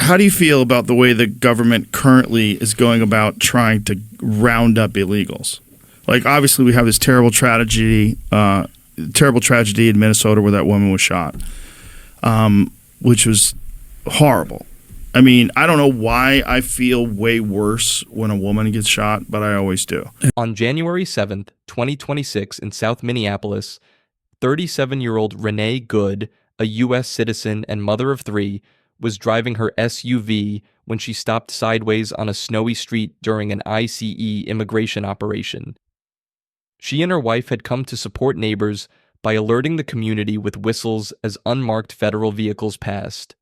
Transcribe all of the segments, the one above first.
how do you feel about the way the government currently is going about trying to round up illegals? Like, obviously, we have this terrible tragedy in Minnesota where that woman was shot, which was horrible. I mean, I don't know why I feel way worse when a woman gets shot, but I always do. On January 7th, 2026, in South Minneapolis, 37-year-old Renee Good, a U.S. citizen and mother of 3, was driving her SUV when she stopped sideways on a snowy street during an ICE immigration operation. She and her wife had come to support neighbors by alerting the community with whistles as unmarked federal vehicles passed.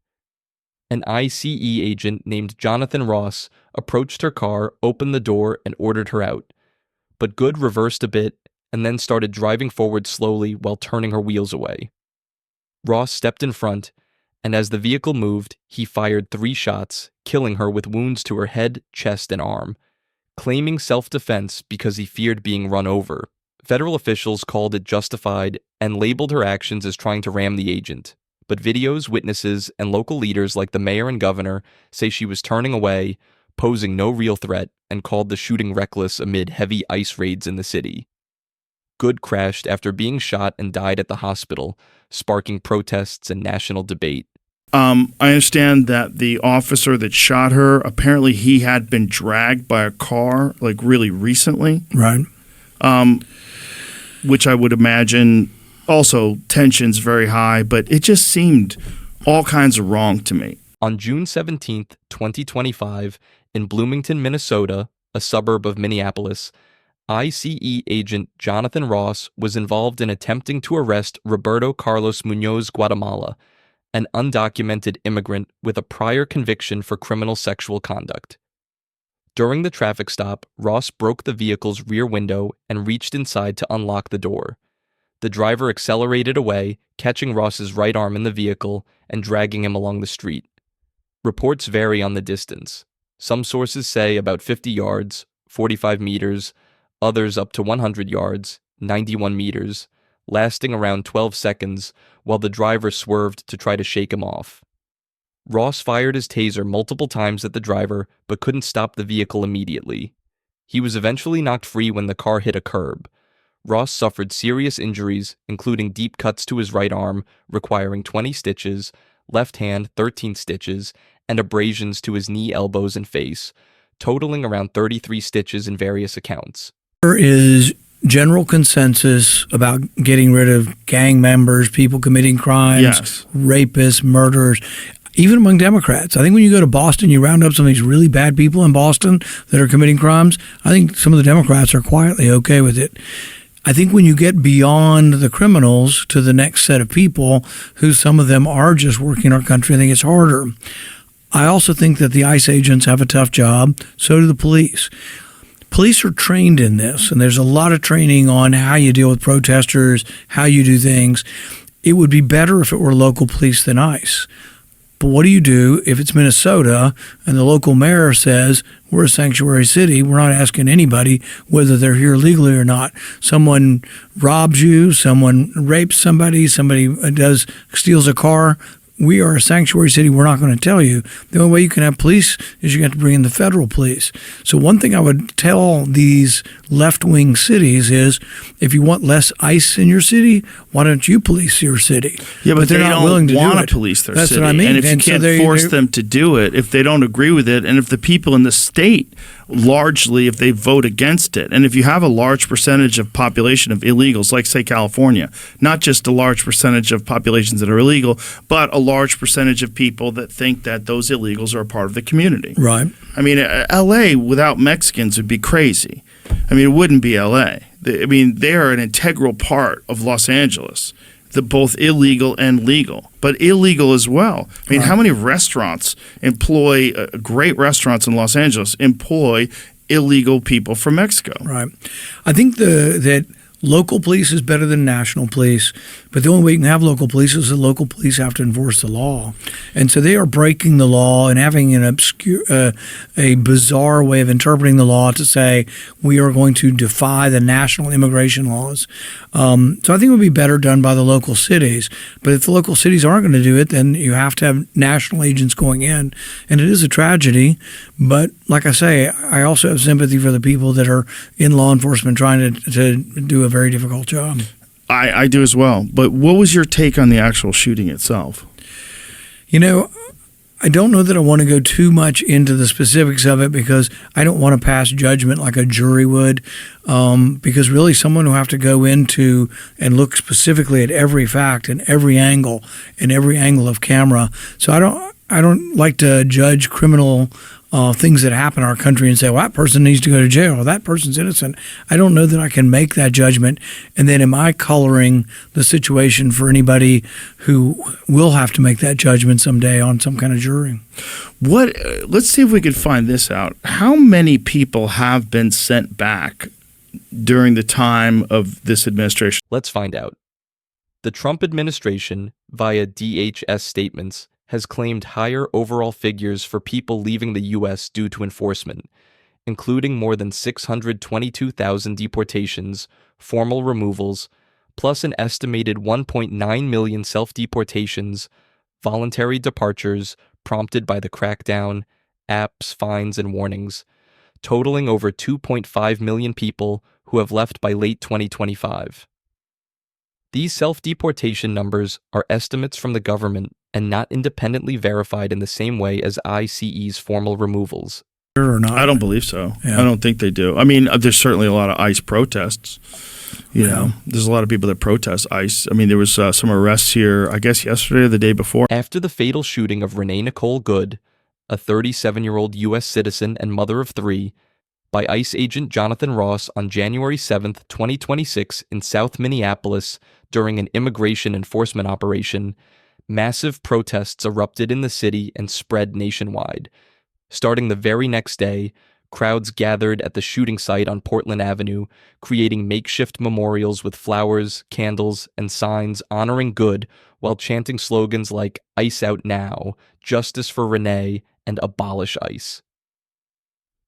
An ICE agent named Jonathan Ross approached her car, opened the door, and ordered her out. But Good reversed a bit and then started driving forward slowly while turning her wheels away. Ross stepped in front, and as the vehicle moved, he fired 3 shots, killing her with wounds to her head, chest, and arm, claiming self-defense because he feared being run over. Federal officials called it justified and labeled her actions as trying to ram the agent. But videos, witnesses, and local leaders like the mayor and governor say she was turning away, posing no real threat, and called the shooting reckless amid heavy ICE raids in the city. Good crashed after being shot and died at the hospital, sparking protests and national debate. I understand that the officer that shot her, apparently he had been dragged by a car, like, really recently. Right. Which I would imagine... Also, tension's very high, but it just seemed all kinds of wrong to me. On June 17th, 2025, in Bloomington, Minnesota, a suburb of Minneapolis, ICE agent Jonathan Ross was involved in attempting to arrest Roberto Carlos Munoz Guatemala, an undocumented immigrant with a prior conviction for criminal sexual conduct. During the traffic stop, Ross broke the vehicle's rear window and reached inside to unlock the door. The driver accelerated away, catching Ross's right arm in the vehicle and dragging him along the street. Reports vary on the distance. Some sources say about 50 yards, 45 meters, others up to 100 yards, 91 meters, lasting around 12 seconds while the driver swerved to try to shake him off. Ross fired his taser multiple times at the driver but couldn't stop the vehicle immediately. He was eventually knocked free when the car hit a curb. Ross suffered serious injuries, including deep cuts to his right arm, requiring 20 stitches, left hand 13 stitches, and abrasions to his knee, elbows, and face, totaling around 33 stitches in various accounts. There is general consensus about getting rid of gang members, people committing crimes, Yes. rapists, murderers, even among Democrats. I think when you go to Boston, you round up some of these really bad people in Boston that are committing crimes. I think some of the Democrats are quietly okay with it. I think when you get beyond the criminals to the next set of people, who some of them are just working our country, I think it's harder. I also think that the ICE agents have a tough job. So do the police. Police are trained in this, and there's a lot of training on how you deal with protesters, how you do things. It would be better if it were local police than ICE. But what do you do if it's Minnesota and the local mayor says, we're a sanctuary city, we're not asking anybody whether they're here legally or not. Someone robs you, someone rapes somebody, somebody steals a car. We are a sanctuary city, we're not going to tell you. The only way you can have police is you have to bring in the federal police. So one thing I would tell these left-wing cities is, if you want less ICE in your city, why don't you police your city? Yeah, but they're they not don't willing to want do it. to police their That's city. what I mean. And if you can't force them to do it, if they don't agree with it, and if the people in the state largely, if they vote against it, and if you have a large percentage of population of illegals, like, say, California, not just a large percentage of populations that are illegal, but a large percentage of people that think that those illegals are a part of the community. Right. I mean, L.A. without Mexicans would be crazy. I mean, it wouldn't be L.A. I mean, they are an integral part of Los Angeles, both illegal and legal, but illegal as well. I mean, how many restaurants employ, great restaurants in Los Angeles, employ illegal people from Mexico? Right. I think that local police is better than national police But the only way you can have local police is the local police have to enforce the law. And so they are breaking the law and having an a bizarre way of interpreting the law to say we are going to defy the national immigration laws. So I think it would be better done by the local cities. But if the local cities aren't going to do it, then you have to have national agents going in. And it is a tragedy. But like I say, I also have sympathy for the people that are in law enforcement trying to do a very difficult job. I do as well. But what was your take on the actual shooting itself? You know, I don't know that I want to go too much into the specifics of it because I don't want to pass judgment like a jury would, because really someone will have to go into and look specifically at every fact and every angle of camera. So I don't like to judge criminal things that happen in our country and say, well, that person needs to go to jail or that person's innocent. I don't know that I can make that judgment. And then am I coloring the situation for anybody who will have to make that judgment someday on some kind of jury? Let's see if we can find this out. How many people have been sent back during the time of this administration? Let's find out. The Trump administration, via DHS statements, has claimed higher overall figures for people leaving the U.S. due to enforcement, including more than 622,000 deportations, formal removals, plus an estimated 1.9 million self-deportations, voluntary departures prompted by the crackdown, apps, fines, and warnings, totaling over 2.5 million people who have left by late 2025. These self-deportation numbers are estimates from the government and not independently verified in the same way as ICE's formal removals. Or not. I don't believe so. Yeah. I don't think they do. I mean, there's certainly a lot of ICE protests. You know, there's a lot of people that protest ICE. I mean, there was some arrests here, I guess yesterday or the day before. After the fatal shooting of Renee Nicole Good, a 37-year-old U.S. citizen and mother of three, by ICE agent Jonathan Ross on January 7, 2026 in South Minneapolis during an immigration enforcement operation, massive protests erupted in the city and spread nationwide. Starting the very next day, crowds gathered at the shooting site on Portland Avenue, creating makeshift memorials with flowers, candles, and signs honoring Good while chanting slogans like "ICE out now," "Justice for Renee," and "Abolish ICE."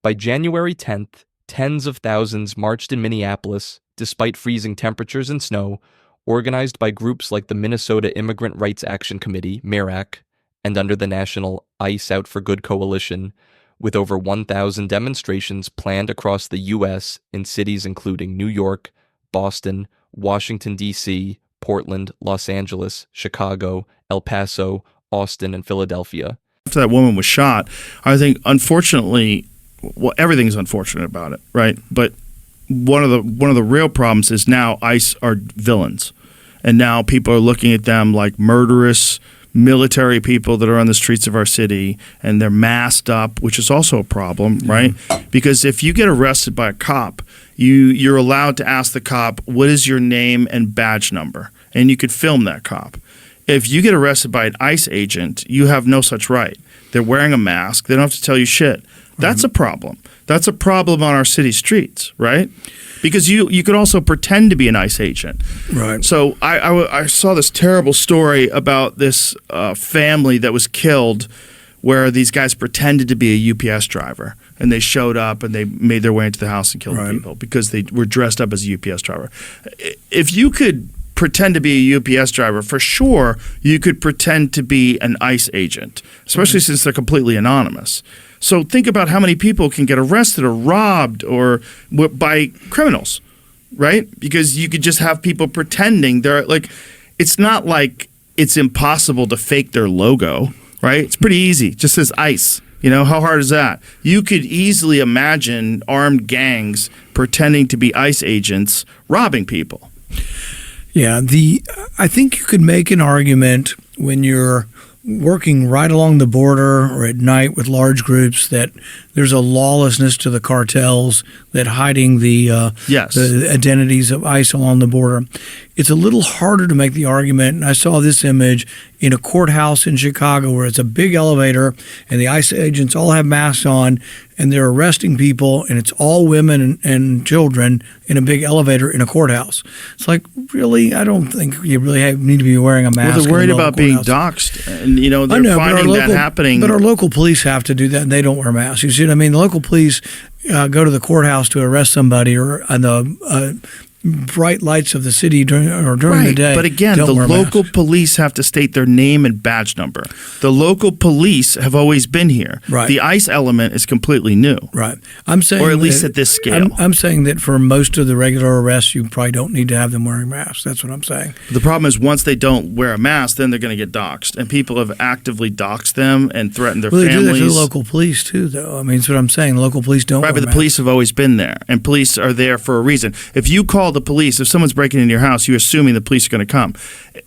By January 10th, tens of thousands marched in Minneapolis, despite freezing temperatures and snow, organized by groups like the Minnesota Immigrant Rights Action Committee, MIRAC, and under the national ICE Out for Good coalition, with over 1,000 demonstrations planned across the U.S. in cities including New York, Boston, Washington, D.C., Portland, Los Angeles, Chicago, El Paso, Austin, and Philadelphia. After that woman was shot, I think, unfortunately, well, everything's unfortunate about it, right? But one of the real problems is now ICE are villains. And now people are looking at them like murderous military people that are on the streets of our city, and they're masked up, which is also a problem, right? Because if you get arrested by a cop, you're allowed to ask the cop, what is your name and badge number? And you could film that cop. If you get arrested by an ICE agent, you have no such right. They're wearing a mask. They don't have to tell you shit. That's a problem. That's a problem on our city streets, right? Because you could also pretend to be an ICE agent. Right. So I saw this terrible story about this family that was killed where these guys pretended to be a UPS driver. And they showed up and they made their way into the house and killed people because they were dressed up as a UPS driver. If you could pretend to be a UPS driver, for sure you could pretend to be an ICE agent, especially since they're completely anonymous. So think about how many people can get arrested or robbed or by criminals, right? Because you could just have people pretending they're like, it's not like it's impossible to fake their logo, right? It's pretty easy. It just says ICE. You know, how hard is that? You could easily imagine armed gangs pretending to be ICE agents robbing people. Yeah, I think you could make an argument when you're working right along the border or at night with large groups that there's a lawlessness to the cartels that hiding the identities of ICE along the border. it's a little harder to make the argument. And I saw this image in a courthouse in Chicago where it's a big elevator and the ICE agents all have masks on and they're arresting people, and it's all women and children in a big elevator in a courthouse. It's like, really? I don't think you really need to be wearing a mask. Well, they're worried in the about being courthouse. doxxed, and they're finding that happening. But our local police have to do that, and they don't wear masks. You see what I mean? The local police go to the courthouse to arrest somebody, or the bright lights of the city during the day. But again, the local police have to state their name and badge number. The local police have always been here. Right. The ICE element is completely new. Right. I'm saying, or at least at this scale. I'm saying that for most of the regular arrests, you probably don't need to have them wearing masks. That's what I'm saying. The problem is once they don't wear a mask, then they're going to get doxxed. And people have actively doxxed them and threatened their families. They do that to the local police too, though. I mean, that's what I'm saying. The local police don't wear masks. Right, but the masks. police have always been there. And police are there for a reason. If you call the police, if someone's breaking into your house, you're assuming the police are going to come.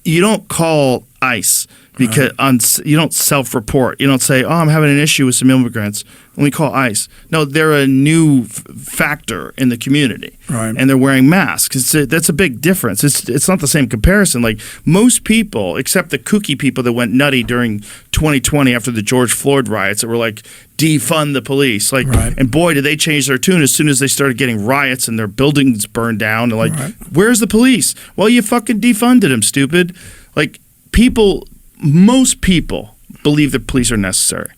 You don't call ICE because you don't self-report. You don't say, "Oh, I'm having an issue with some immigrants. Let me call ICE." No, they're a new factor in the community, right? And they're wearing masks. That's a big difference. It's not the same comparison. Like most people, except the kooky people that went nutty during 2020 after the George Floyd riots, that were like, defund the police. Like, right. And boy, did they change their tune as soon as they started getting riots and their buildings burned down. And like, right. Where's the police? Well, you fucking defunded them, stupid. Like most people believe that police are necessary.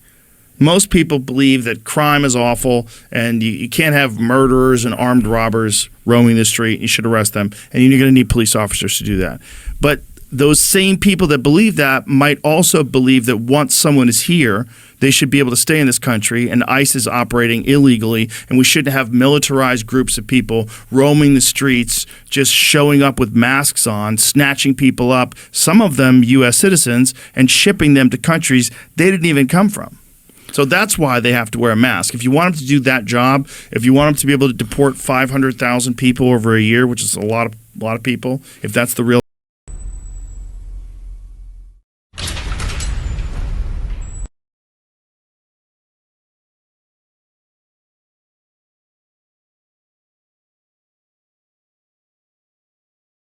Most people believe that crime is awful and you can't have murderers and armed robbers roaming the street. You should arrest them, and you're going to need police officers to do that. But those same people that believe that might also believe that once someone is here, they should be able to stay in this country, and ICE is operating illegally, and we shouldn't have militarized groups of people roaming the streets, just showing up with masks on, snatching people up, some of them U.S. citizens, and shipping them to countries they didn't even come from. So that's why they have to wear a mask. If you want them to do that job, if you want them to be able to deport 500,000 people over a year, which is a lot of people, if that's the real